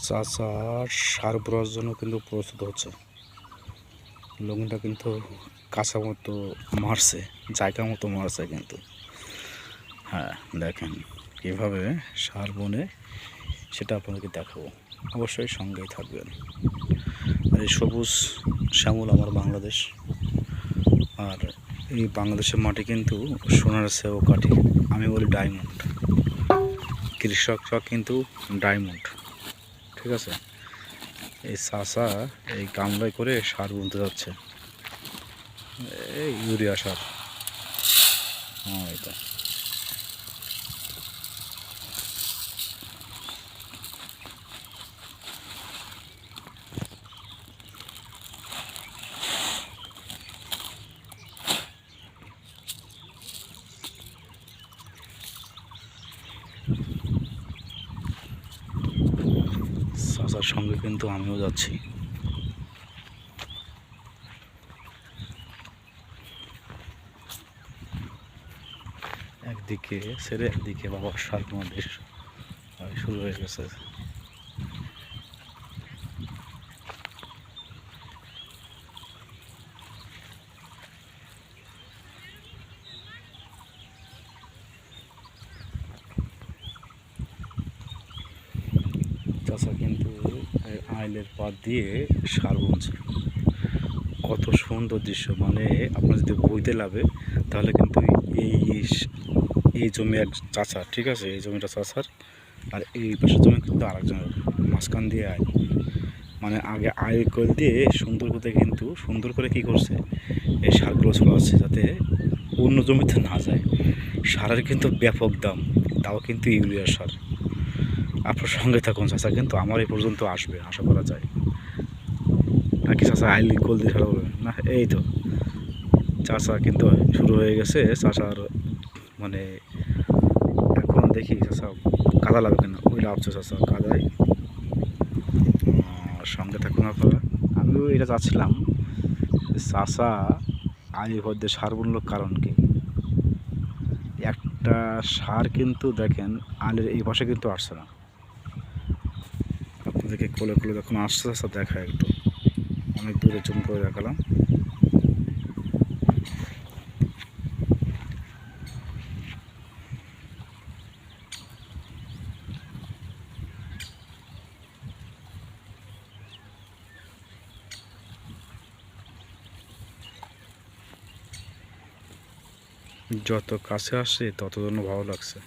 চাচার সার বরার জন্য কিন্তু প্রস্তুত হচ্ছে। লগ্নটা কিন্তু কাঁচা মতো মারছে, জায়গা মতো মারছে কিন্তু। হ্যাঁ, দেখেন কীভাবে সার বনে সেটা আপনাদেরকে দেখাবো, অবশ্যই সঙ্গেই থাকবেন। আর এই সবুজ শ্যামল আমার বাংলাদেশ, আর এই বাংলাদেশের মাটি কিন্তু সোনার চেয়েও কাঠি, আমি বলি ডায়মন্ড। কৃষকরা কিন্তু ডায়মন্ড, ঠিক আছে। এই চাচা এই গামলায় করে সার বুনতে যাচ্ছে, এই ইউরিয়া সার। হ্যাঁ, এটা চাচার সঙ্গে কিন্তু আমিও যাচ্ছি। একদিকে ছেড়ে একদিকে বাবার সার আমাদের শুরু হয়ে গেছে। চাচা কিন্তু আইলের পাত দিয়ে সার বুনছে। কত সুন্দর দৃশ্য, মানে আপনার যদি বইতে লাগে তাহলে কিন্তু এই এই জমি এক চাচা, ঠিক আছে, এই জমিটা চাচার, আর এই পাশের জমি কিন্তু আরেকজনের, মাঝখান দিয়ে আয়, মানে আগে আয় করে দিয়ে সুন্দর করে কিন্তু সুন্দর করে কী করছে, এই সারগুলো ছড়াচ্ছে যাতে অন্য জমিতে না যায়। সারের কিন্তু ব্যাপক দাম, তাও কিন্তু ইউরিয়া সার। আপনার সঙ্গে থাকুন, চাচা কিন্তু আমার এই পর্যন্ত আসবে আশা করা যায়। নাকি চাচা আইলি গোল দিয়ে সারা বলবেন না? এই তো চাচা কিন্তু শুরু হয়ে গেছে। চাচার মানে এখন দেখি চাচা কাদা লাগবে না, ওই লাভছে চাচা কাদায়। সঙ্গে থাকুন আপনারা। আমিও এটা চাচ্ছিলাম, চাচা আলি ভদ্রে সার বুনলোর কারণ কি? একটা সার কিন্তু দেখেন আলের এই পাশে কিন্তু আসছে না। আপনাদেরকে কোলে কোলে যখন আসছে চাচা দেখা, একটু অনেক দূরে জুম করে দেখালাম। যত কাছে আসছে তত জন্য ভালো লাগছে।